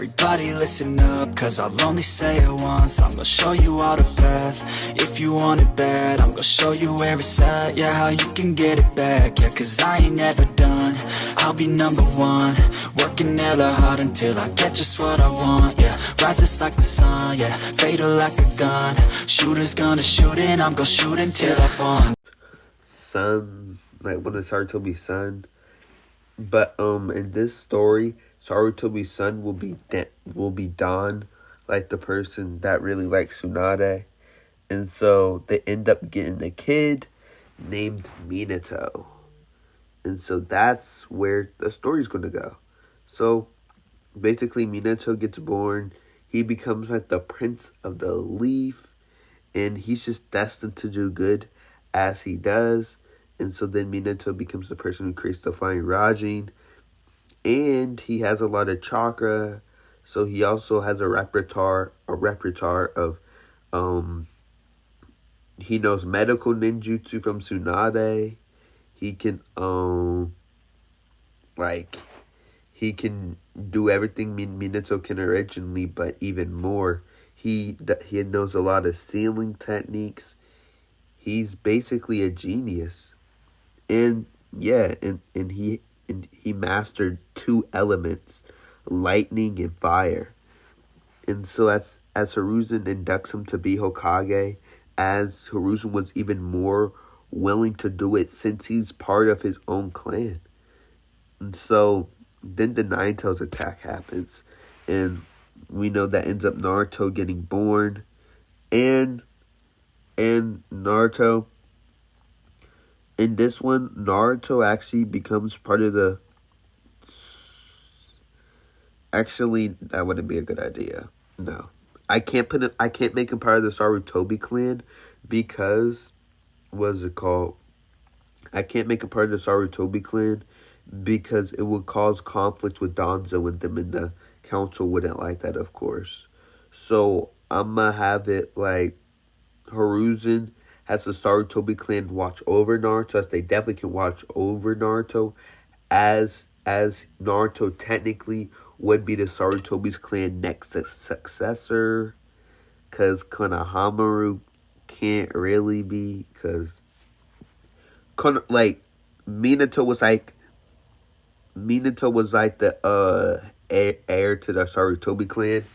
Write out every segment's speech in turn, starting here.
Everybody listen up, cause I'll only say it once. I'm gonna show you all the path. If you want it bad, I'm gonna show you where it's at. Yeah, how you can get it back. Yeah, cause I ain't never done. I'll be number one, working hella hard until I get just what I want. Yeah, rise just like the sun. Yeah, fatal like a gun. Shooter's gonna shoot and I'm gonna shoot until I fall. Son, like one of Sarutobi's son. But in this story, Sarutobi's son will be Don, like the person that really likes Tsunade. And so they end up getting a kid named Minato. And so that's where the story's gonna go. So basically Minato gets born, he becomes like the prince of the leaf, and he's just destined to do good as he does. And so then Minato becomes the person who creates the flying Rajin. And he has a lot of chakra. So he also has a repertoire of he knows medical ninjutsu from Tsunade. He can he can do everything Minato can originally, but even more. He knows a lot of sealing techniques. He's basically a genius. And yeah, and he mastered 2 elements, lightning and fire. And so as Hiruzen inducts him to be Hokage, as Hiruzen was even more willing to do it since he's part of his own clan. And so then the Nine Tails attack happens, and we know that ends up Naruto getting born, and Naruto. In this one, Naruto actually becomes part of the... Actually, that wouldn't be a good idea. No. I can't make him part of the Sarutobi clan because... What is it called? I can't make him part of the Sarutobi clan because it would cause conflict with Danzo, and them in the council wouldn't like that, of course. So, I'm gonna have it like Hiruzen has the Sarutobi clan watch over Naruto, as they definitely can watch over Naruto, as Naruto technically would be the Sarutobi's clan next successor, because Konohamaru can't really be, because Minato was like the heir to the Sarutobi clan,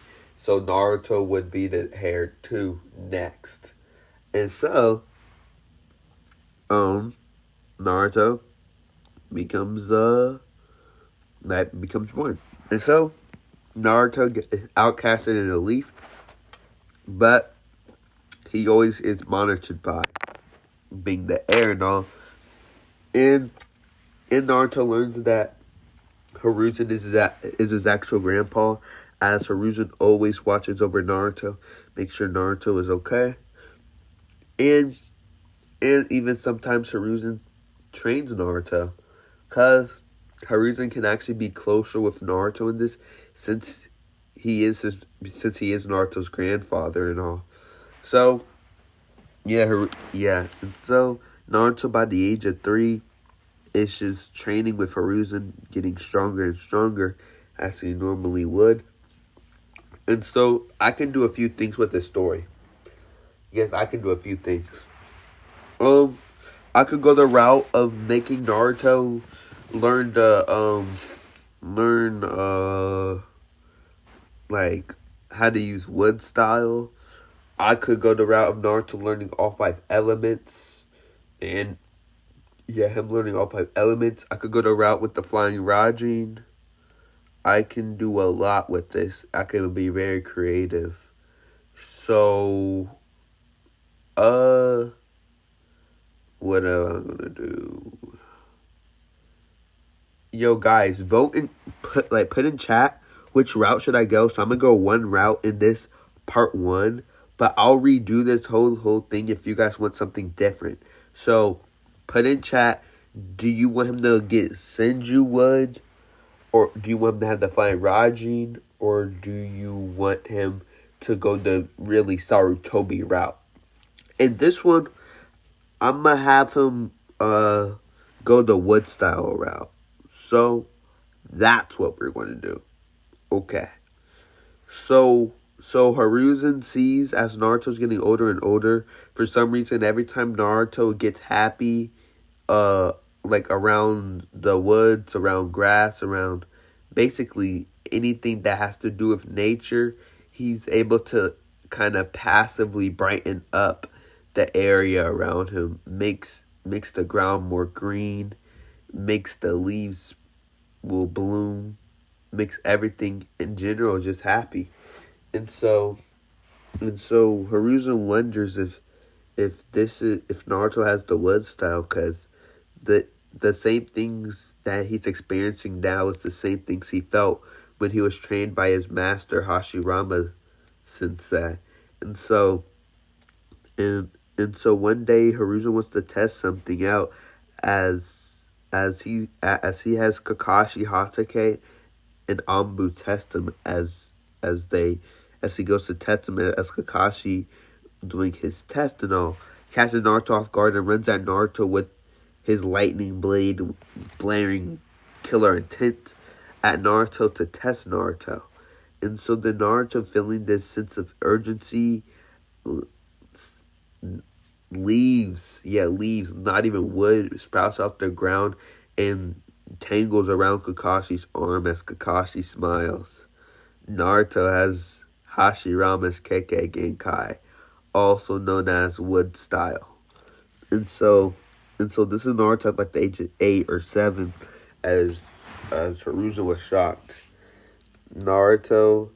so Naruto would be the heir too next. And so, Naruto becomes born. And so, Naruto gets outcasted in a leaf, but he always is monitored by being the heir and all. And Naruto learns that Hiruzen is his actual grandpa, as Hiruzen always watches over Naruto, makes sure Naruto is okay. And even sometimes Hiruzen trains Naruto, because Hiruzen can actually be closer with Naruto in this, since he is Naruto's grandfather and all. So and so Naruto by the age of 3 is just training with Hiruzen, getting stronger and stronger as he normally would. And so I can do a few things with this story. Yes, I can do a few things. I could go the route of making Naruto learn how to use wood style. I could go the route of Naruto learning all 5 elements, and him learning all 5 elements. I could go the route with the flying Rajin. I can do a lot with this. I can be very creative. So, what am I gonna do? Yo, guys, vote and put in chat which route should I go. So I'm gonna go one route in this part 1, but I'll redo this whole thing if you guys want something different. So put in chat, do you want him to get Senju wood, or do you want him to have the flying Rajin, or do you want him to go the really Sarutobi route? In this one, I'm going to have him go the wood style route. So, that's what we're going to do. Okay. So Hiruzen sees as Naruto's getting older and older. For some reason, every time Naruto gets happy, uh, like around the woods, around grass, around basically anything that has to do with nature, he's able to kind of passively brighten up the area around him. Makes the ground more green, makes the leaves will bloom, makes everything in general just happy. And so Hiruzen wonders if Naruto has the wood style, because the same things that he's experiencing now is the same things he felt when he was trained by his master Hashirama Sensei. And so and so one day Hiruzen wants to test something out as he has Kakashi Hatake and Ambu test him as they as he goes to test him as Kakashi doing his test and all, catches Naruto off guard and runs at Naruto with his lightning blade, blaring killer intent at Naruto to test Naruto. And so the Naruto, feeling this sense of urgency, leaves, not even wood, sprouts off the ground and tangles around Kakashi's arm as Kakashi smiles. Naruto has Hashirama's Kekkei Genkai, also known as wood style. And so this is Naruto at like the age of 8 or 7 as Hiruzen was shocked. Naruto,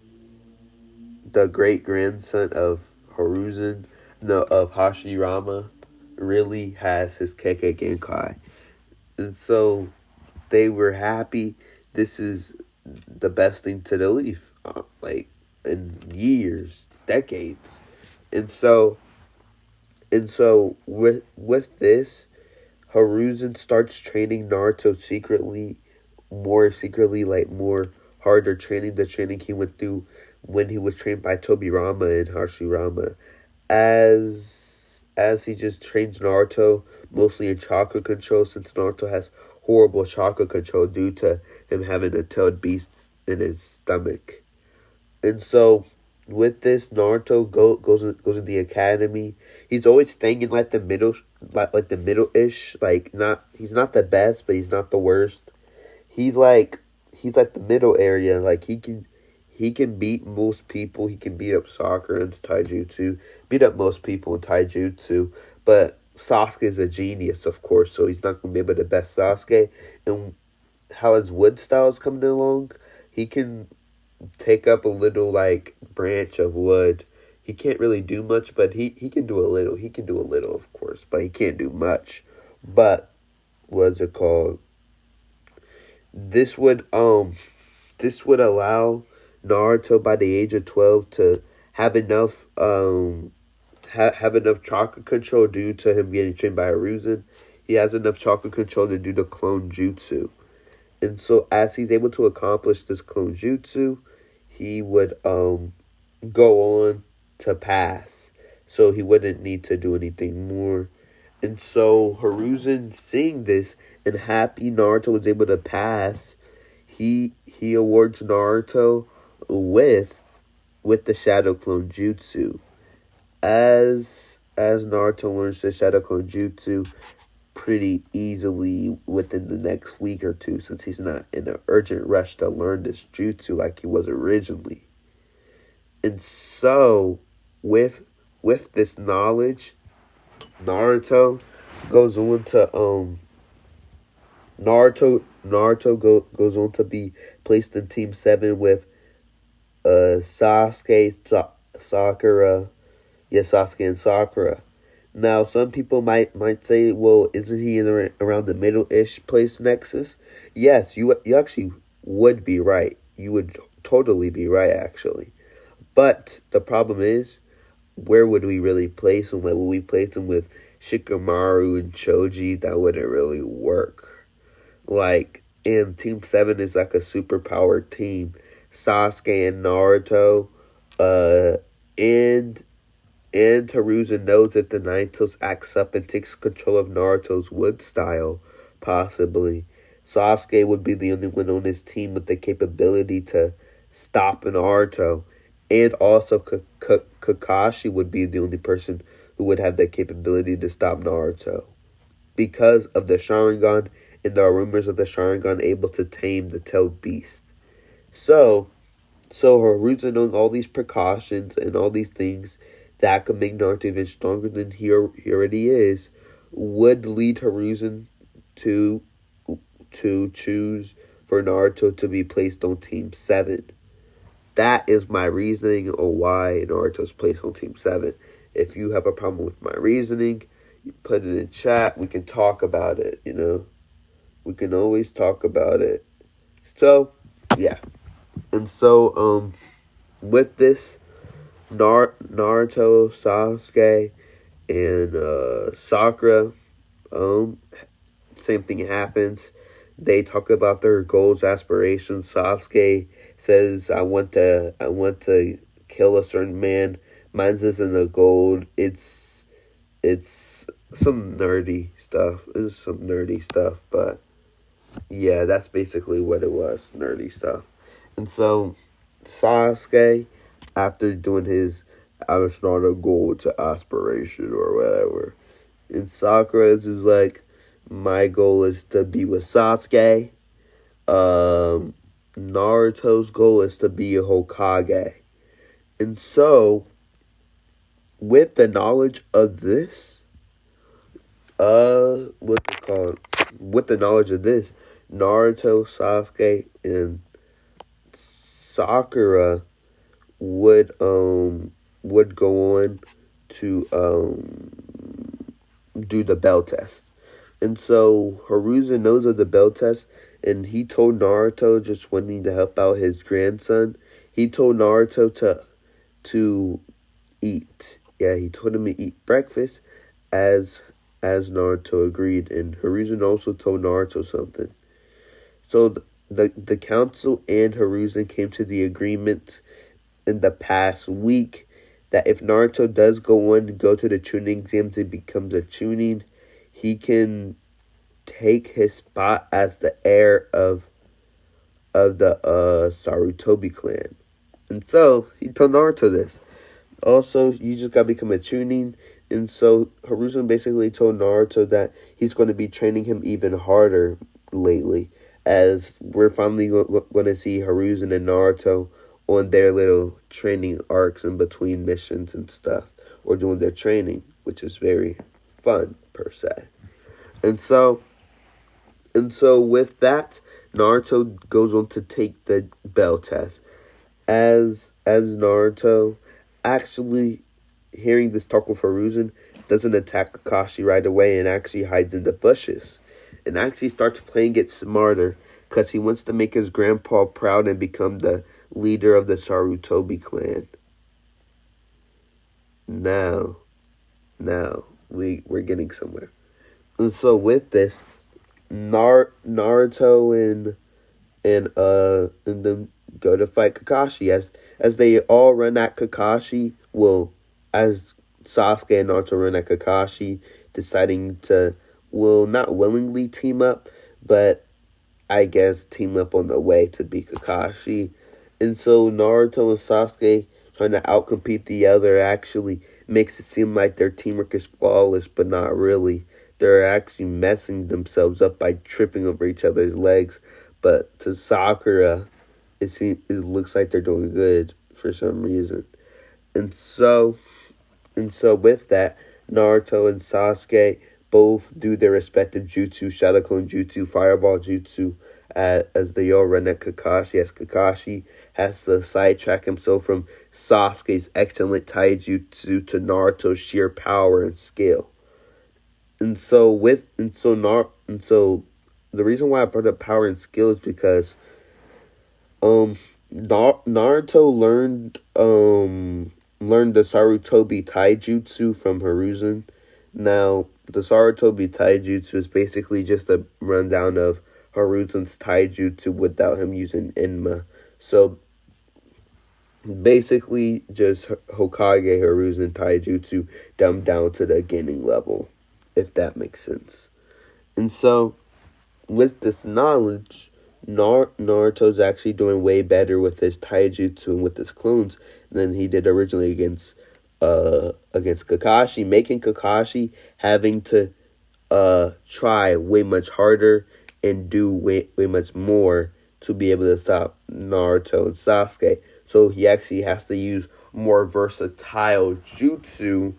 the great grandson of of Hashirama, really has his Kekkei Genkai. And so they were happy. This is the best thing to the leaf, like in years, decades. And so with this, Hiruzen starts training Naruto more secretly, like more harder training, the training he went through when he was trained by Tobirama and Hashirama. As he just trains Naruto mostly in chakra control, since Naruto has horrible chakra control due to him having a tailed beast in his stomach. And so with this, Naruto goes in the academy. He's always staying in like the middle, like the middle-ish. Like he's not the best, but he's not the worst. He's like the middle area. Like he can beat most people. He can beat up Sakura and Taijutsu. Beat up most people in Taijutsu. But Sasuke is a genius, of course, so he's not gonna be able to best Sasuke. And how his wood style is coming along, he can take up a little like branch of wood. He can't really do much, but he can do a little. He can do a little, of course, but he can't do much. But what's it called? This would allow Naruto by the age of 12 to have enough have enough chakra control due to him getting trained by Hiruzen. He has enough chakra control to do the clone jutsu. And so as he's able to accomplish this clone jutsu, he would go on to pass. So he wouldn't need to do anything more. And so Hiruzen, seeing this and happy Naruto was able to pass, he awards Naruto with the Shadow Clone Jutsu. As Naruto learns the Shadow Clone Jutsu pretty easily within the next week or two, since he's not in an urgent rush to learn this jutsu like he was originally. And so with this knowledge, Naruto goes on to goes on to be placed in Team 7 with Sasuke, Sasuke and Sakura. Now, some people might say, well, isn't he in around the middle-ish place nexus? Yes, you actually would be right. You would totally be right, actually. But the problem is, where would we really place him? Like, would we place him with Shikamaru and Choji? That wouldn't really work. Like, and Team 7 is like a superpowered team. Sasuke and Naruto, and Hiruzen knows that the Naruto acts up and takes control of Naruto's wood style, possibly. Sasuke would be the only one on his team with the capability to stop Naruto. And also Kakashi would be the only person who would have the capability to stop Naruto. Because of the Sharingan and the rumors of the Sharingan able to tame the tailed beast. So, Haruto knowing all these precautions and all these things that could make Naruto even stronger than he already is, would lead Haruto to choose for Naruto to be placed on Team 7. That is my reasoning on why Naruto's placed on Team 7. If you have a problem with my reasoning, you put it in chat. We can talk about it, We can always talk about it. So, yeah. And so, with this, Naruto, Sasuke, and Sakura, same thing happens. They talk about their goals, aspirations. Sasuke says, "I want to kill a certain man. Mine's isn't a gold. It's some nerdy stuff. It's some nerdy stuff, but yeah, that's basically what it was, nerdy stuff." And so Sasuke, after doing his it's not a goal, it's an aspiration or whatever. And Sakura's is like, my goal is to be with Sasuke. Naruto's goal is to be a Hokage. And so, with the knowledge of this, what's it called? With the knowledge of this, Naruto, Sasuke, and Sakura would go on to do the bell test. And so Haruzen knows of the bell test, and he told Naruto, just wanting to help out his grandson, he told Naruto to eat. Yeah, he told him to eat breakfast, as Naruto agreed. And Haruzen also told Naruto something. So the council and Haruzen came to the agreement in the past week that if Naruto does go to the tuning exams and becomes a tuning, he can take his spot as the heir of the Sarutobi clan. And so he told Naruto this. Also, you just gotta become a tuning. And so Haruzen basically told Naruto that he's going to be training him even harder lately, as we're finally going to see Haruzen and Naruto on their little training arcs in between missions and stuff, or doing their training, which is very fun per se. And so with that, Naruto goes on to take the bell test. As Naruto, actually hearing this talk with Haruzen, doesn't attack Kakashi right away and actually hides in the bushes. And actually starts playing it smarter, because he wants to make his grandpa proud and become the leader of the Sarutobi clan. Now, we're getting somewhere. And so with this, Naruto and them go to fight Kakashi. As they all run at Kakashi, as Sasuke and Naruto run at Kakashi, deciding to, not willingly team up, but I guess team up on the way to beat Kakashi. And so Naruto and Sasuke trying to outcompete the other actually makes it seem like their teamwork is flawless, but not really. They're actually messing themselves up by tripping over each other's legs. But to Sakura, it looks like they're doing good for some reason. And so with that, Naruto and Sasuke both do their respective jutsu, Shadow Clone Jutsu, Fireball Jutsu, as they all run at Kakashi, as Kakashi has to sidetrack himself from Sasuke's excellent taijutsu to Naruto's sheer power and skill. And so the reason why I brought up power and skill is because Naruto learned the Sarutobi taijutsu from Haruzen. Now, the Sarutobi taijutsu is basically just a rundown of Haruzen's taijutsu without him using Enma. So basically just Hokage Haruzen taijutsu dumbed down to the beginning level, if that makes sense. And so with this knowledge, Naruto's actually doing way better with his taijutsu and with his clones than he did originally against Kakashi, making Kakashi having to try way much harder and do way much more to be able to stop Naruto and Sasuke. So he actually has to use more versatile jutsu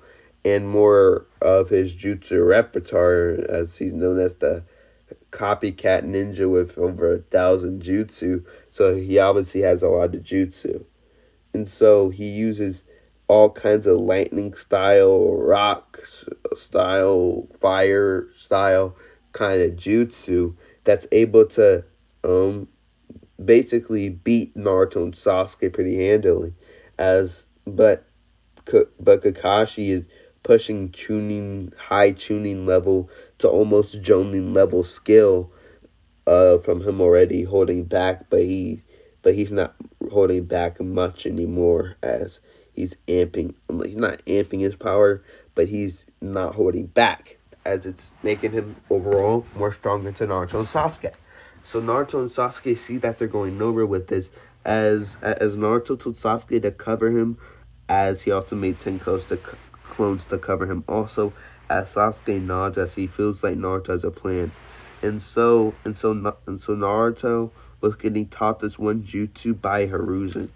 and more of his jutsu repertoire, as he's known as the copycat ninja with over 1,000 jutsu. So he obviously has a lot of jutsu. And so he uses all kinds of lightning style, rock style, fire style kind of jutsu that's able to basically beat Naruto and Sasuke pretty handily. But Kakashi is pushing high tuning level to almost Jonin level skill from him already holding back, but he's not holding back much anymore, as he's not amping his power, but he's not holding back, as it's making him overall more stronger to Naruto and Sasuke. So Naruto and Sasuke see that they're going nowhere with this, as Naruto told Sasuke to cover him, as he also made 10 clones to cover him also, as Sasuke nods as he feels like Naruto has a plan. And so Naruto was getting taught this one jutsu by Hiruzen.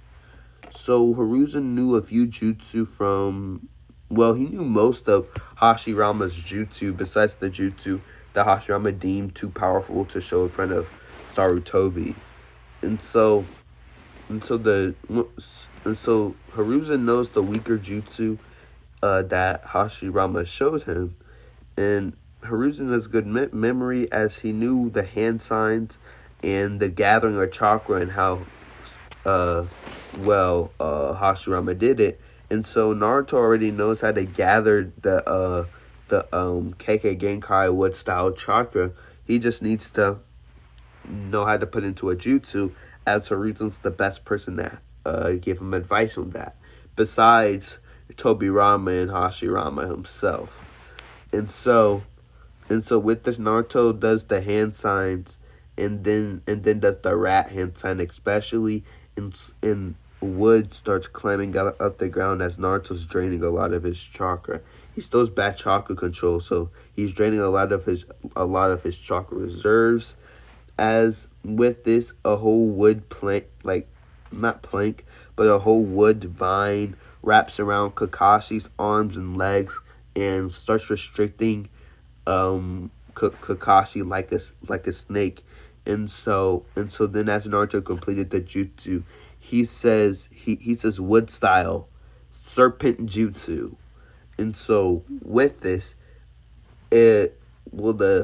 So Hiruzen knew a few jutsu from, well, he knew most of Hashirama's jutsu, besides the jutsu that Hashirama deemed too powerful to show in front of Sarutobi. And so Hiruzen knows the weaker jutsu that Hashirama showed him, and Hiruzen has good memory, as he knew the hand signs and the gathering of chakra and how Hashirama did it. And so Naruto already knows how to gather the Kekkei Genkai wood style chakra. He just needs to know how to put into a jutsu, as Hiruzen's the best person to give him advice on that, besides Tobirama and Hashirama himself. And so with this, Naruto does the hand signs, and then does the rat hand sign especially, and wood starts climbing up the ground as Naruto's draining a lot of his chakra. He still has bad chakra control, so he's draining a lot of his chakra reserves. As with this, a whole wood plank, but a whole wood vine wraps around Kakashi's arms and legs and starts restricting Kakashi like a snake. And so then, as Naruto completed the jutsu, he says wood style serpent jutsu. And so with this, the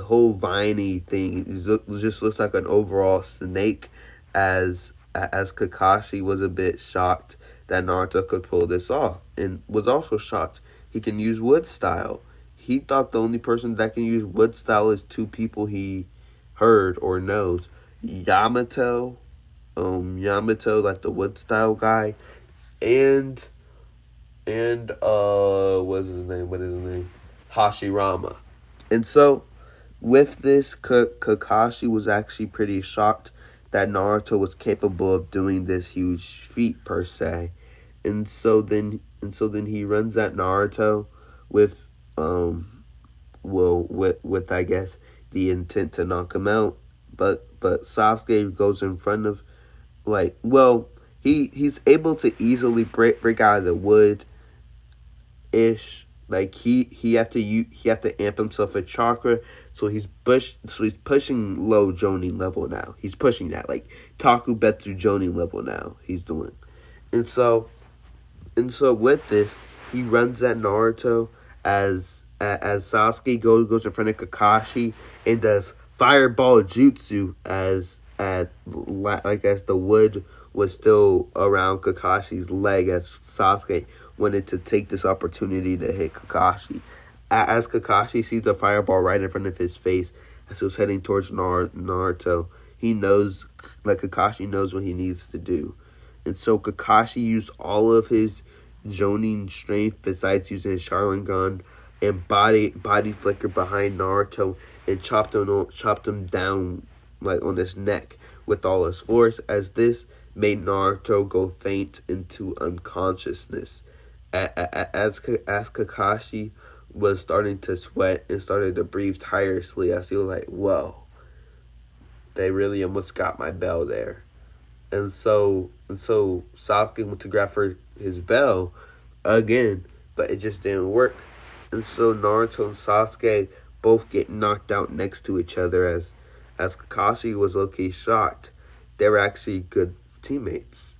whole viney thing just looks like an overall snake, as Kakashi was a bit shocked that Naruto could pull this off, and was also shocked he can use wood style. He thought the only person that can use wood style is two people he heard or knows: Yamato, like the wood style guy, and what is his name? Hashirama. And so with this, Kakashi was actually pretty shocked that Naruto was capable of doing this huge feat per se. And so then he runs at Naruto with I guess the intent to knock him out, but Sasuke goes in front of, he's able to easily break out of the wood ish. Like he had to amp himself a chakra, so he's pushing low Jonin level now. He's pushing that, like Takubetsu Jonin level now. He's doing, and so with this, he runs at Naruto as Sasuke goes in front of Kakashi and does fireball jutsu as the wood was still around Kakashi's leg, as Sasuke wanted to take this opportunity to hit Kakashi. As Kakashi sees the fireball right in front of his face as he was heading towards Naruto, he knows, Kakashi knows what he needs to do. And so Kakashi used all of his Jonin strength, besides using his Sharingan and body flicker behind Naruto, and chopped him down on his neck with all his force, as this made Naruto go faint into unconsciousness. As Kakashi was starting to sweat and started to breathe tirelessly, as he was like, whoa, they really almost got my bell there. And so Sasuke went to grab for his bell again, but it just didn't work. And so Naruto and Sasuke both get knocked out next to each other, as Kakashi was low-key shocked. They were actually good teammates.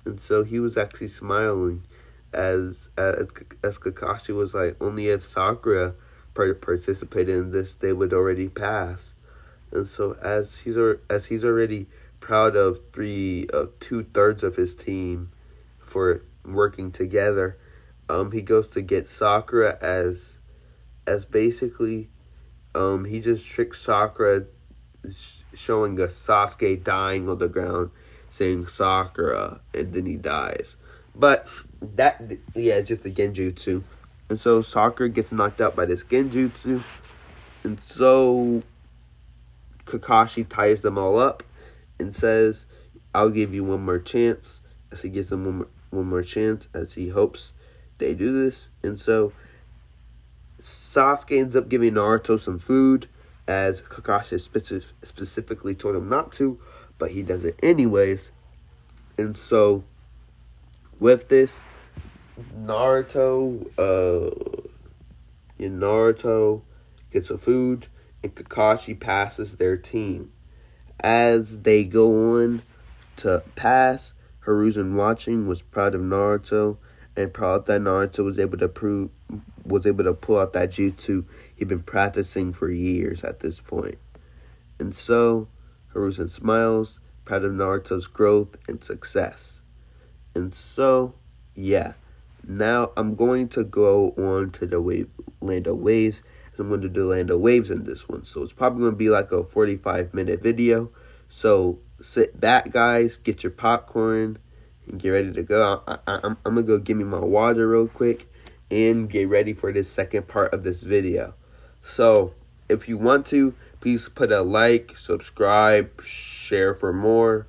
And so he was actually smiling as Kakashi was like, only if Sakura participated in this, they would already pass. And so as he's already proud of 2/3 of his team for working together, he goes to get Sakura as basically he just tricks Sakura, showing a Sasuke dying on the ground, saying Sakura, and then he dies. But it's just a genjutsu. And so Sakura gets knocked out by this genjutsu. And so Kakashi ties them all up and says, I'll give you one more chance. As he gives them one more chance, as he hopes they do this. And so Sasuke ends up giving Naruto some food, as Kakashi specifically told him not to, but he does it anyways. And so with this, Naruto gets a food, and Kakashi passes their team. As they go on to pass, Hiruzen, watching, was proud of Naruto and proud that Naruto was able to pull out that jutsu he'd been practicing for years at this point. And so Hiruzen smiles, proud of Naruto's growth and success. And so, yeah. Now I'm going to go on to the Land of Waves. I'm going to do Land of Waves in this one. So it's probably going to be like a 45-minute video. So sit back, guys. Get your popcorn and get ready to go. I'm going to go get me my water real quick and get ready for this second part of this video. So if you want to, please put a like, subscribe, share for more.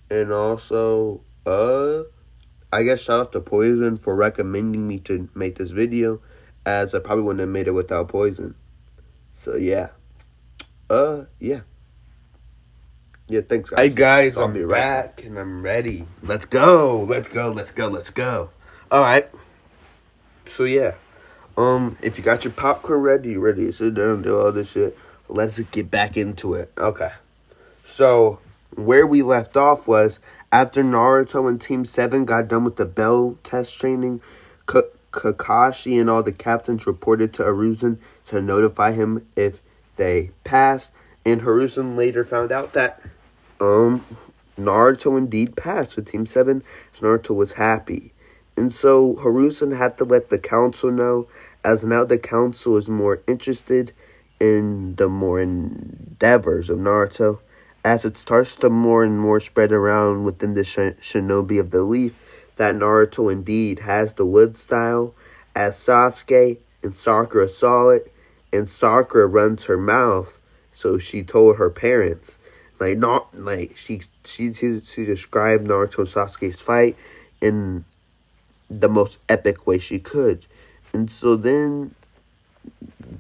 And also, I guess shout out to POIZEN for recommending me to make this video, as I probably wouldn't have made it without POIZEN. So yeah. Yeah, thanks guys. Hey guys, I'll I'm be right back and I'm ready. Let's go. Alright. So yeah. If you got your popcorn ready, you ready to sit down, do all this shit, let's get back into it. Okay. So where we left off was after Naruto and Team 7 got done with the bell test training, Kakashi and all the captains reported to Hiruzen to notify him if they passed. And Hiruzen later found out that Naruto indeed passed with Team 7. So Naruto was happy. And so Hiruzen had to let the council know, as now the council is more interested in the more endeavors of Naruto, as it starts to more and more spread around within the shinobi of the leaf that Naruto indeed has the wood style, as Sasuke and Sakura saw it, and Sakura runs her mouth, so she told her parents. She described Naruto and Sasuke's fight in the most epic way she could. And so then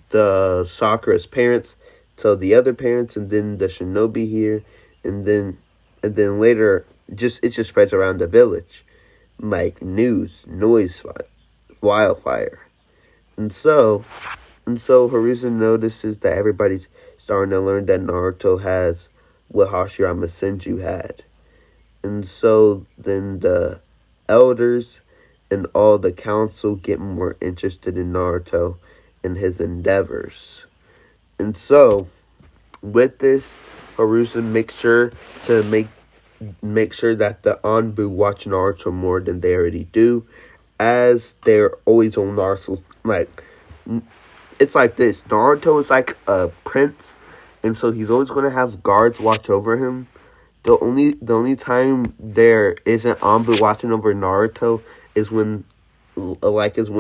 the Sakura's parents tell the other parents, and then the shinobi here, and then later it just spreads around the village like noise, wildfire. And so Hiruzen notices that everybody's starting to learn that Naruto has what Hashirama Senju had. And so then the elders and all the council get more interested in Naruto and his endeavors. And so with this, Hiruzen makes sure to make sure that the Anbu watch Naruto more than they already do, as they're always on Naruto. Like, it's like this. Naruto is like a prince, and so he's always going to have guards watch over him. The only time there isn't Anbu watching over Naruto is when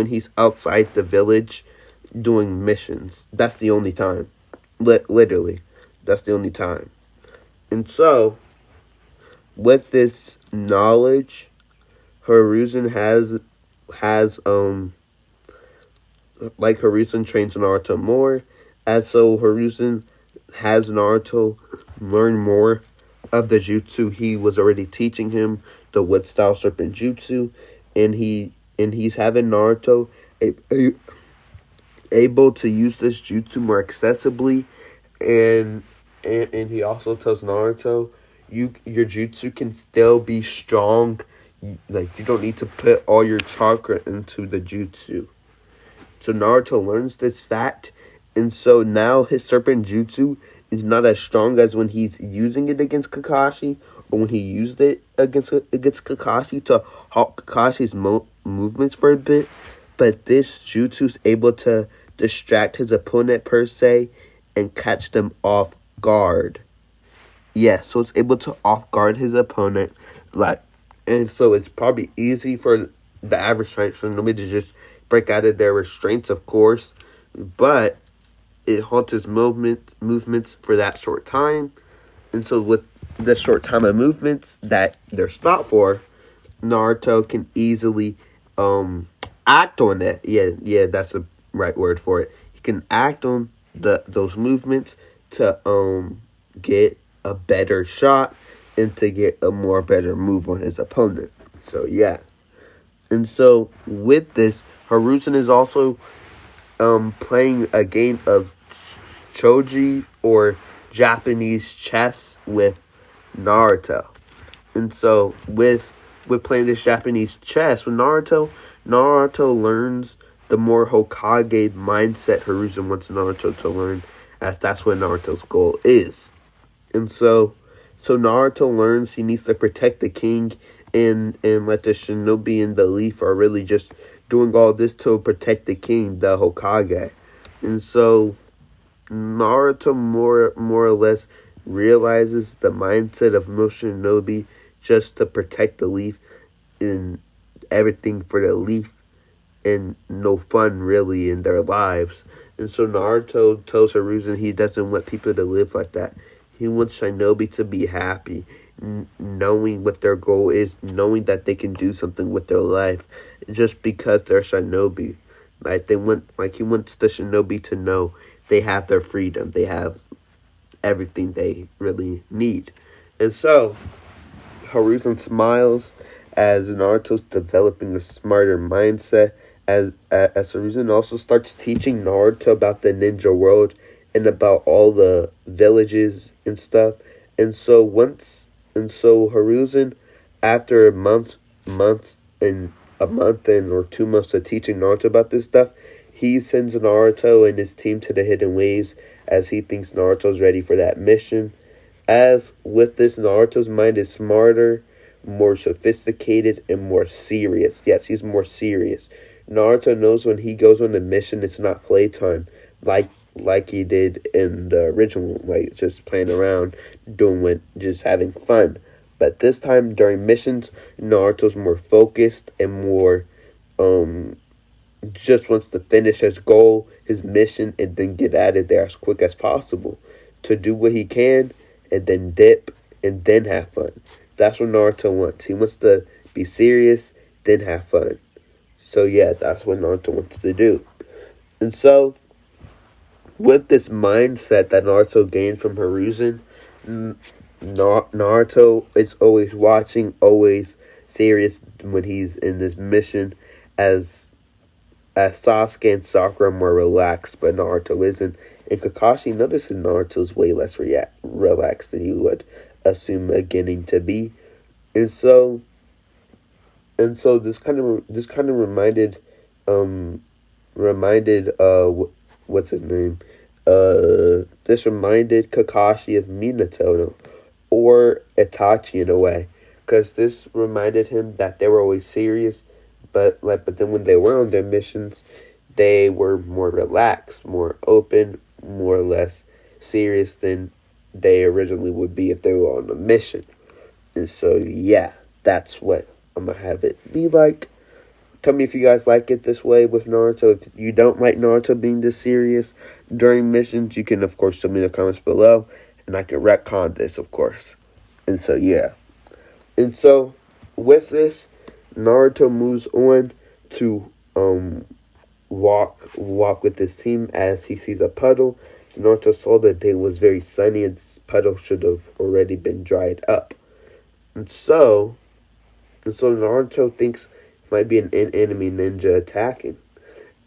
he's outside the village doing missions. That's the only time. Literally. That's the only time. And so with this knowledge, Hiruzen has like Hiruzen trains Naruto more, and so Hiruzen has Naruto learn more of the jutsu he was already teaching him, the wood style serpent jutsu, and he's having Naruto able to use this jutsu more accessibly, and and he also tells Naruto, your jutsu can still be strong, like you don't need to put all your chakra into the jutsu. So Naruto learns this fact, and so now his serpent jutsu is not as strong as when he's using it against Kakashi, or when he used it against Kakashi to halt Kakashi's movements for a bit. But this jutsu is able to distract his opponent per se and catch them off guard. Yeah, so it's able to off guard his opponent, like, and so it's probably easy for the average shinobi to just break out of their restraints, of course, but it halts his movements for that short time, and so with the short time of movements that they're stopped for, Naruto can easily act on that. Yeah, that's the right word for it. He can act on those movements to get a better shot and to get a more better move on his opponent. So yeah. And so with this, Hiruzen is also playing a game of choji, or Japanese chess, with Naruto. And so with playing this Japanese chess with Naruto learns the more Hokage mindset Hiruzen wants Naruto to learn, as that's what Naruto's goal is. And so Naruto learns he needs to protect the king, and let the shinobi and the leaf are really just doing all this to protect the king, the Hokage. And so Naruto more or less realizes the mindset of most shinobi, just to protect the leaf and everything for the leaf, and no fun really in their lives. And so Naruto tells Hiruzen he doesn't want people to live like that. He wants shinobi to be happy, knowing what their goal is, knowing that they can do something with their life just because they're shinobi. He wants the shinobi to know they have their freedom, they have everything they really need. And so Hiruzen smiles as Naruto's developing a smarter mindset, as Hiruzen also starts teaching Naruto about the ninja world and about all the villages and stuff. And so Hiruzen, after a month and or 2 months of teaching Naruto about this stuff, he sends Naruto and his team to the Hidden Waves, as he thinks Naruto's ready for that mission. As with this, Naruto's mind is smarter, more sophisticated, and more serious. Yes, he's more serious. Naruto knows when he goes on a mission, it's not playtime, like he did in the original, like just playing around, just having fun. But this time during missions, Naruto's more focused and more just wants to finish his goal, his mission, and then get out of there as quick as possible to do what he can, and then dip, and then have fun. That's what Naruto wants. He wants to be serious, then have fun. So yeah, that's what Naruto wants to do. And so, with this mindset that Naruto gained from Hiruzen, Naruto is always watching, always serious when he's in this mission, as Sasuke and Sakura are more relaxed, but Naruto isn't. And Kakashi notices Naruto's way less relaxed than he would assume beginning to be. And so this kind of reminded what's his name? This reminded Kakashi of Minato, or Itachi in a way, because this reminded him that they were always serious, but then when they were on their missions, they were more relaxed, more open, more or less serious than they originally would be if they were on a mission. And so yeah, that's what I'm gonna have it be like. Tell me if you guys like it this way with Naruto. If you don't like Naruto being this serious during missions, you can of course tell me in the comments below, and I can retcon this, of course. And so yeah. And so, with this, Naruto moves on to walk with his team as he sees a puddle. So Naruto saw that day was very sunny and this puddle should have already been dried up. And so, Naruto thinks it might be an enemy ninja attacking,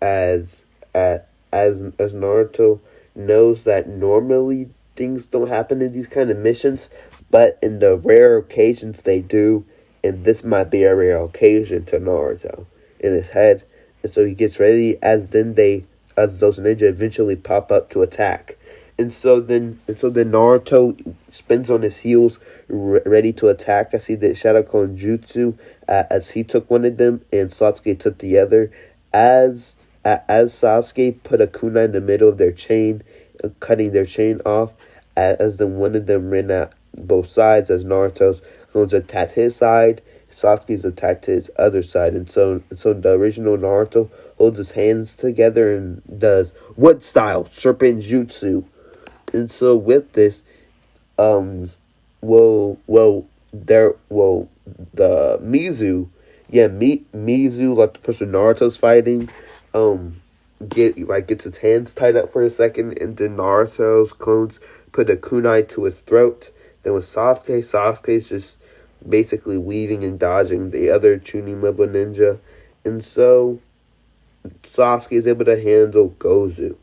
as as Naruto knows that normally things don't happen in these kind of missions, but in the rare occasions they do, and this might be a rare occasion to Naruto in his head. And so he gets ready as those ninja eventually pop up to attack. And so then Naruto spins on his heels, ready to attack. I see that Shadow Clone Jutsu, as he took one of them and Sasuke took the other. As Sasuke put a kunai in the middle of their chain, cutting their chain off, as then one of them ran out both sides, as Naruto's clones attacked his side, Sasuke's attacked his other side. And so the original Naruto holds his hands together and does wood style serpent jutsu. And so with this, the Mizu, like the person Naruto's fighting, gets his hands tied up for a second, and then Naruto's clones put a kunai to his throat. Then with Sasuke's just basically weaving and dodging the other tuning level ninja, and so Sasuke is able to handle Gozu.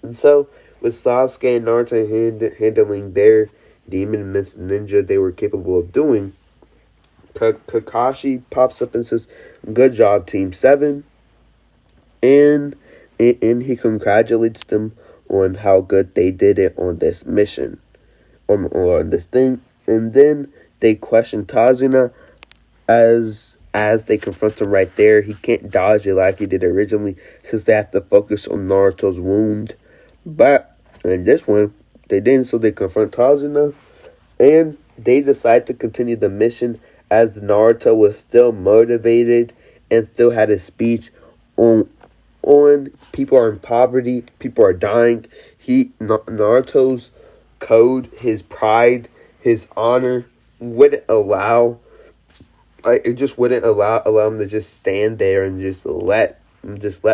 And so, with Sasuke and Naruto handling their demon mist ninja they were capable of doing, Kakashi pops up and says, "Good job, Team 7." And, and he congratulates them on how good they did it on this mission, on this thing. And then they question Tazuna as they confront him right there. He can't dodge it like he did originally because they have to focus on Naruto's wound. But in this one, they didn't, so they confront Tazuna, and they decide to continue the mission as Naruto was still motivated and still had a speech on people are in poverty, people are dying. Naruto's code, his pride, his honor wouldn't allow. It just wouldn't allow him to just stand there and just let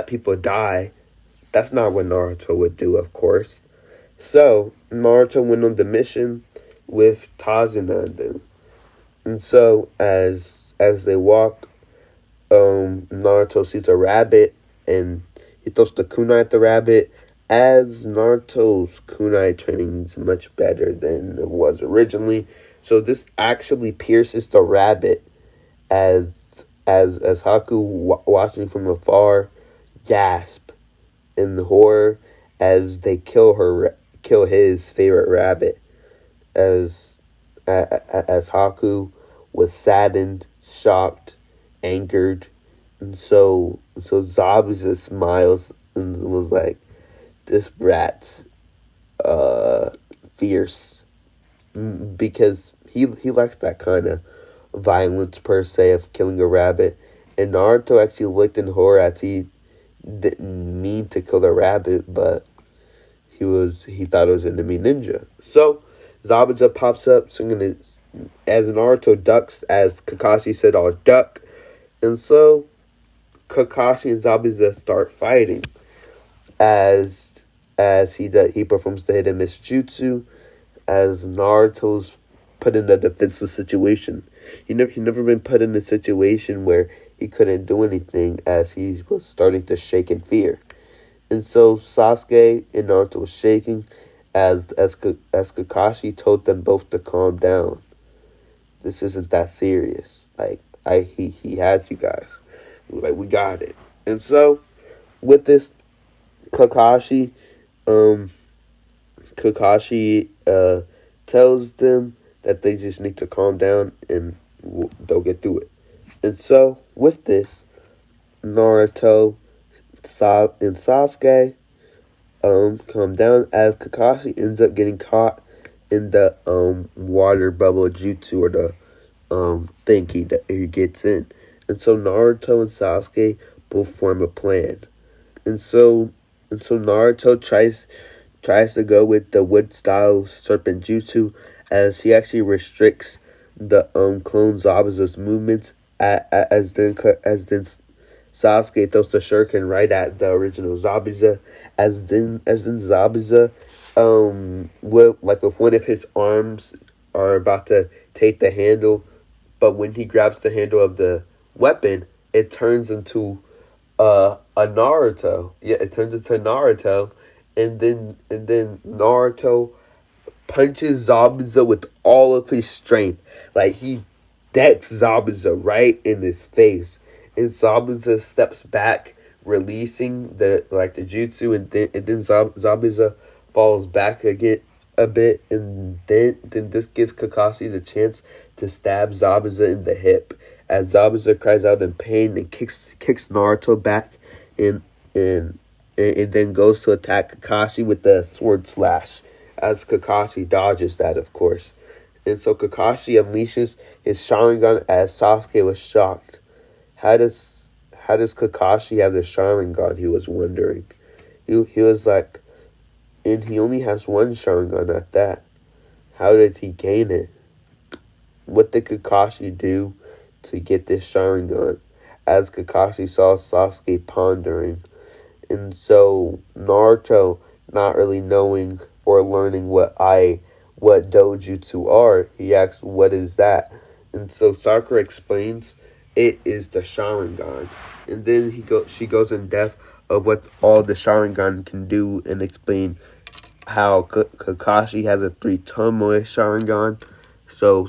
people die. That's not what Naruto would do, of course. So Naruto went on the mission with Tazuna and them. And so as they walk, Naruto sees a rabbit and he throws the kunai at the rabbit. As Naruto's kunai training is much better than it was originally, so this actually pierces the rabbit. As Haku watching from afar, gasp in horror as they kill his favorite rabbit. As Haku was saddened, shocked, angered, and so Zabuza smiles and was like, "This brat's fierce," because he likes that kind of violence per se of killing a rabbit. And Naruto actually looked in horror as he didn't mean to kill the rabbit, but he thought it was enemy ninja. So Zabuza pops up, swinging as Naruto ducks, as Kakashi said, "I'll duck." And so Kakashi and Zabuza start fighting as he performs the hidden miss jutsu, as Naruto's put in a defensive situation. He never been put in a situation where he couldn't do anything, as he was starting to shake in fear. And so Sasuke and Naruto was shaking as Kakashi told them both to calm down. This isn't that serious. He has you guys. We got it. And so with this, Kakashi tells them that they just need to calm down and they'll get through it. And so with this, Naruto and Sasuke calm down as Kakashi ends up getting caught in the water bubble jutsu, or the thing he gets in. And so Naruto and Sasuke both form a plan. And so Naruto tries to go with the wood style serpent jutsu, as he actually restricts the clone Zabuza's movements as then Sasuke throws the shuriken right at the original Zabuza, as then Zabuza with one of his arms are about to take the handle, but when he grabs the handle of the weapon, it turns into a Naruto. Yeah, it turns into Naruto, and then Naruto punches Zabuza with all of his strength. Like, he decks Zabuza right in his face. And Zabuza steps back, releasing the jutsu, and then Zabuza falls back again a bit, and then this gives Kakashi the chance to stab Zabuza in the hip. As Zabuza cries out in pain and kicks Naruto back, and and and then goes to attack Kakashi with the sword slash, as Kakashi dodges that, of course. And so Kakashi unleashes his Sharingan as Sasuke was shocked. How does Kakashi have the Sharingan? He was wondering. He was like, and he only has one Sharingan at that. How did he gain it? What did Kakashi do to get this Sharingan? As Kakashi saw Sasuke pondering. And so Naruto, not really knowing or learning what dojutsu are, he asks, "What is that?" And so Sakura explains, "It is the Sharingan." And then she goes in depth of what all the Sharingan can do, and explain how Kakashi has a 3-tomoe Sharingan. So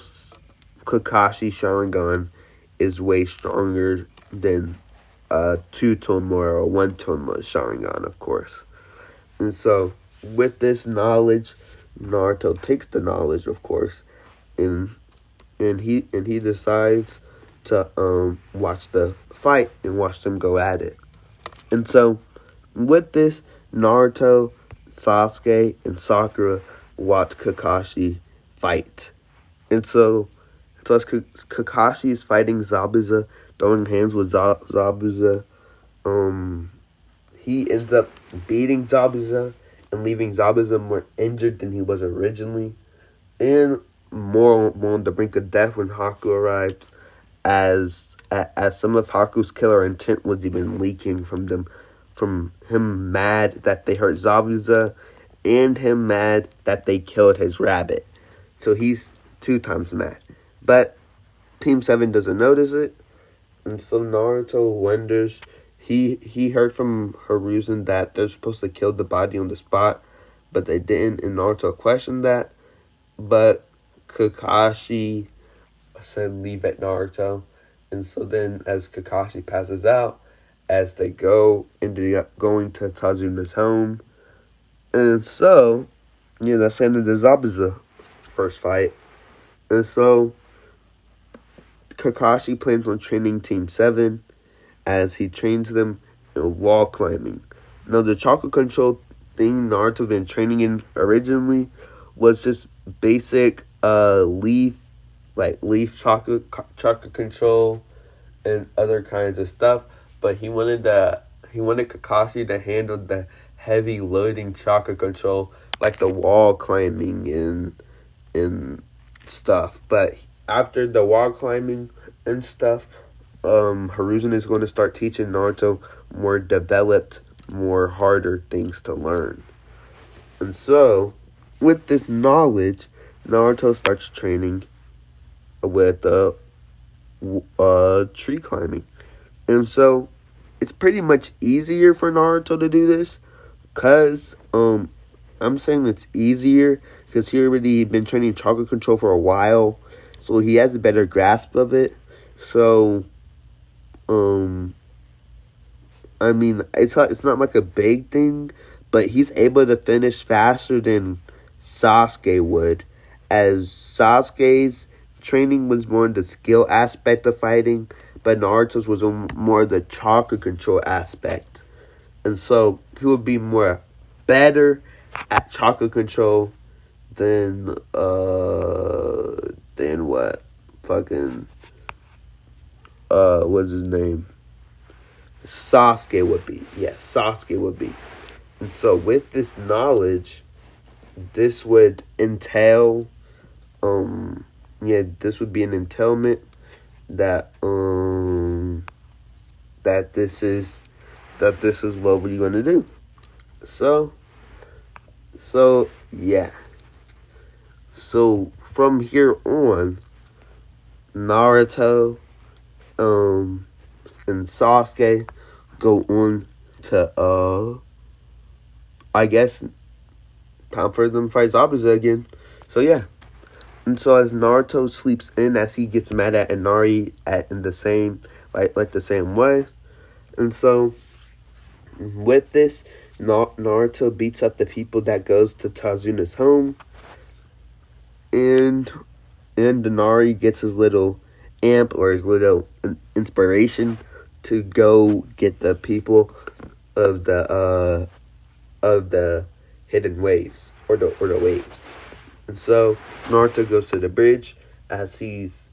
Kakashi Sharingan is way stronger than 2-tomoe or 1-tomoe Sharingan, of course. And so, with this knowledge, Naruto takes the knowledge, of course, and he decides to watch the fight and watch them go at it. And so, with this, Naruto, Sasuke, and Sakura watch Kakashi fight. And so as Kakashi is fighting Zabuza, throwing hands with Zabuza, he ends up beating Zabuza and leaving Zabuza more injured than he was originally, and more on the brink of death when Haku arrived, as some of Haku's killer intent was even leaking from him mad that they hurt Zabuza, and him mad that they killed his rabbit. So he's 2 times mad. But Team 7 doesn't notice it, and so Naruto wonders. He heard from Hiruzen that they're supposed to kill the body on the spot, but they didn't, and Naruto questioned that. But Kakashi said leave at Naruto. And so then, as Kakashi passes out, as they ended up going to Tazuna's home. And so, that's the end of the Zabuza first fight. And so, Kakashi plans on training Team 7 as he trains them in wall climbing. Now, the chakra control thing Naruto been training in originally was just basic leaf chakra control and other kinds of stuff. But he wanted Kakashi to handle the heavy loading chakra control, like the wall climbing and stuff. But after the wall climbing and stuff, Hiruzen is going to start teaching Naruto more developed, more harder things to learn. And so, with this knowledge, Naruto starts training with tree climbing. And so, it's pretty much easier for Naruto to do this, because I'm saying it's easier because he already been training chakra control for a while, so he has a better grasp of it. So, I mean, it's not like a big thing, but he's able to finish faster than Sasuke would, as Sasuke's training was more in the skill aspect of fighting, but Naruto's was on more the chakra control aspect. And so, he would be more better at chakra control than what? Fucking, what's his name? Sasuke would be. Yes, Sasuke would be. And so, with this knowledge, this would entail, this would be an entailment that that this is what we're gonna do. So yeah. So from here on, Naruto and Sasuke go on to I guess time for them to fight Zabuza again. So yeah. And so as Naruto sleeps in, as he gets mad at Inari in the same like the same way. And so with this, Naruto beats up the people that goes to Tazuna's home, and Inari gets his little amp or his little inspiration to go get the people of the hidden waves or the waves. And so Naruto goes to the bridge, as he's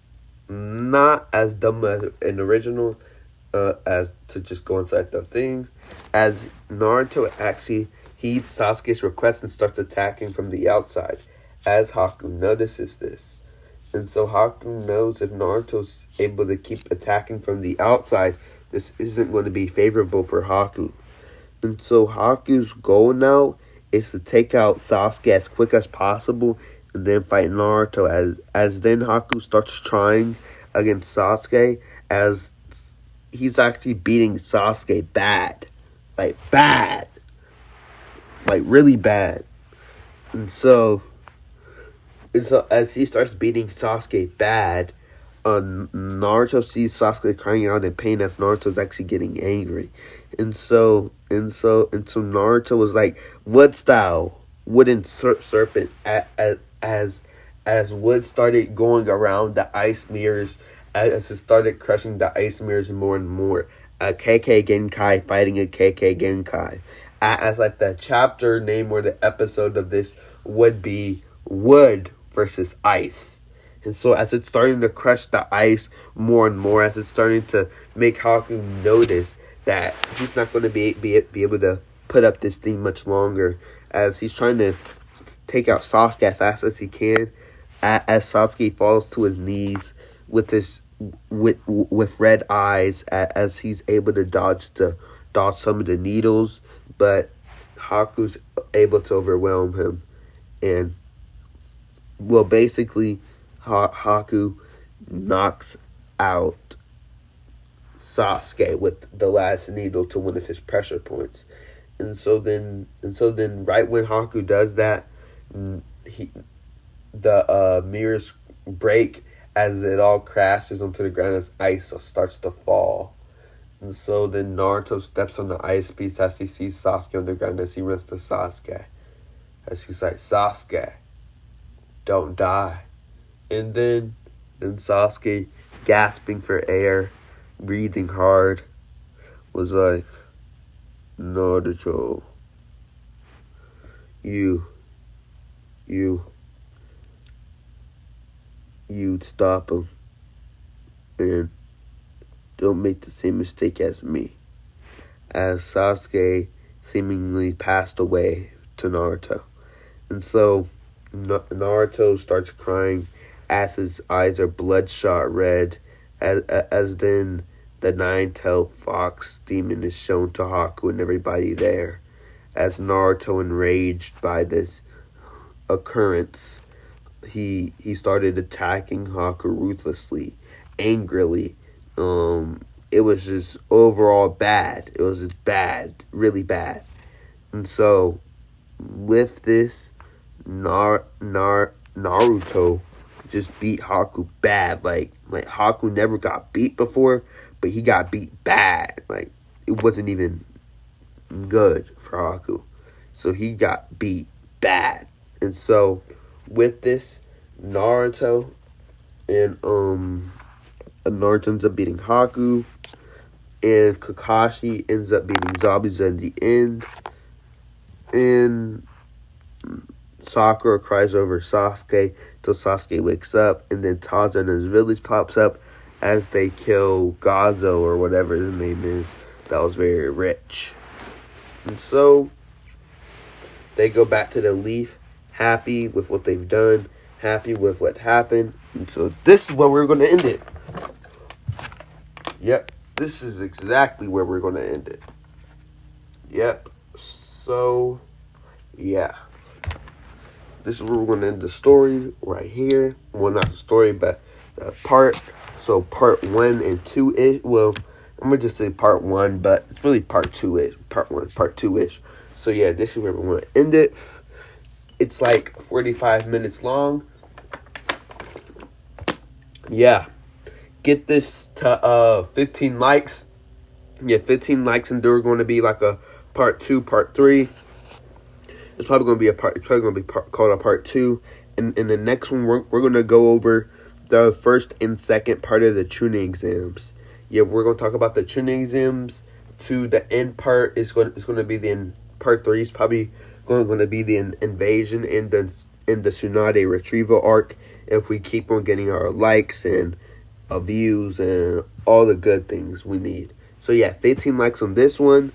not as dumb as an original as to just go inside the thing. As Naruto actually heeds Sasuke's request and starts attacking from the outside, as Haku notices this. And so Haku knows if Naruto's able to keep attacking from the outside, this isn't going to be favorable for Haku. And so Haku's goal now is to take out Sasuke as quick as possible and then fight Naruto. As then Haku starts trying against Sasuke, as he's actually beating Sasuke bad. Like really bad. And so as he starts beating Sasuke bad, Naruto sees Sasuke crying out in pain as Naruto's actually getting angry. And so Naruto was like, wood style, wooden serpent, as wood started going around the ice mirrors, as it started crushing the ice mirrors more and more. A KK Genkai fighting a KK Genkai. As like the chapter name or the episode of this would be Wood versus Ice. And so as it's starting to crush the ice more and more, as it's starting to make Haku notice that he's not going to be able to put up this thing much longer, as he's trying to take out Sasuke as fast as he can, as Sasuke falls to his knees with red eyes, as he's able to dodge some of the needles, but Haku's able to overwhelm him, and basically Haku knocks out Sasuke with the last needle to one of his pressure points. And so then right when Haku does that, the mirrors break as it all crashes onto the ground as ice starts to fall. And so then Naruto steps on the ice piece as he sees Sasuke on the ground, as he runs to Sasuke. As he's like, Sasuke, don't die. And then Sasuke, gasping for air, breathing hard, was like, Naruto, you'd stop him, and don't make the same mistake as me. As Sasuke seemingly passed away to Naruto. And so Naruto starts crying as his eyes are bloodshot red, as then the nine-tailed fox demon is shown to Haku and everybody there. As Naruto, enraged by this occurrence, he started attacking Haku ruthlessly, angrily. It was just overall bad. It was just bad, really bad. And so with this, Naruto just beat Haku bad. Like Haku never got beat before, but he got beat bad. Like, it wasn't even good for Haku. So he got beat bad. And so with this, Naruto ends up beating Haku, and Kakashi ends up beating Zabuza in the end. And Sakura cries over Sasuke till Sasuke wakes up, and then Tazuna's village pops up as they kill Gazo or whatever his name is. That was very rich. And so they go back to the Leaf, happy with what they've done, happy with what happened. And so this is where we're going to end it. Yep, this is exactly where we're going to end it. Yep, so, yeah. This is where we're going to end the story right here. Well, not the story, but the part. So, part 1 and 2-ish. Well, I'm going to just say part 1, but it's really part 2-ish. Part 1, part 2-ish. So, yeah, this is where we're going to end it. It's like 45 minutes long. Yeah. Get this to 15 likes. Yeah, 15 likes, and there's going to be like a part 2, part 3. It's probably going to be called a part 2. And in the next one, we're going to go over the first and second part of the tuning exams. Yeah, we're going to talk about the tuning exams. To the end part is going to be part 3 is probably going to be the invasion in the Tsunade retrieval arc. If we keep on getting our likes and views and all the good things we need. So yeah, 15 likes on this one,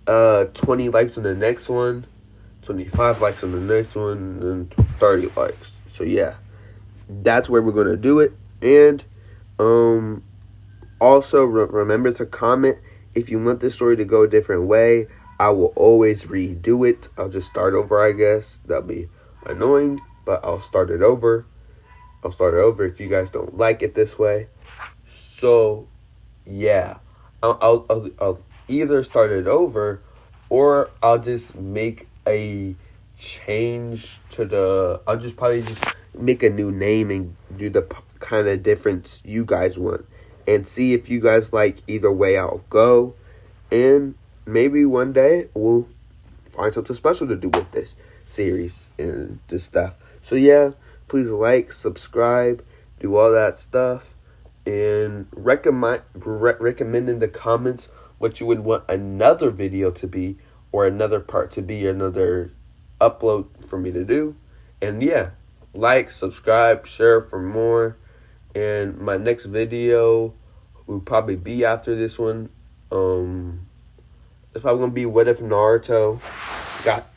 20 likes on the next one, 25 likes on the next one, and 30 likes. So yeah, that's where we're gonna do it. And also remember to comment if you want this story to go a different way. I will always redo it. I'll just start over, I guess. That'll be annoying, but I'll start it over. If you guys don't like it this way. So, yeah. I'll either start it over, or I'll just make a change to the... I'll just probably just make a new name and do the kind of difference you guys want. And see if you guys like either way I'll go. And maybe one day we'll find something special to do with this series and this stuff. So, yeah. Please like, subscribe, do all that stuff, and recommend in the comments what you would want another video to be, or another part to be, or another upload for me to do. And yeah, like, subscribe, share for more. And my next video will probably be after this one. It's probably gonna be what if Naruto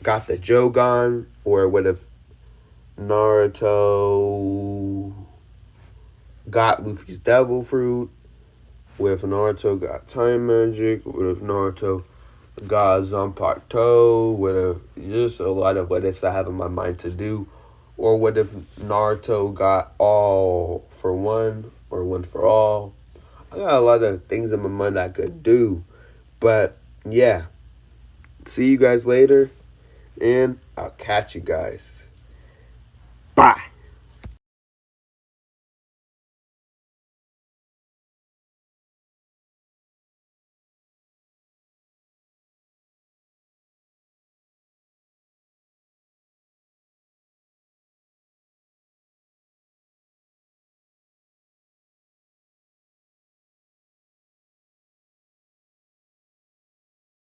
got the Jogan, or what if Naruto got Luffy's devil fruit. What if Naruto got time magic? What if Naruto got Zanpakuto? What if... just a lot of what ifs I have in my mind to do. Or what if Naruto got all for one, or one for all? I got a lot of things in my mind I could do. But yeah, see you guys later, and I'll catch you guys. Bye.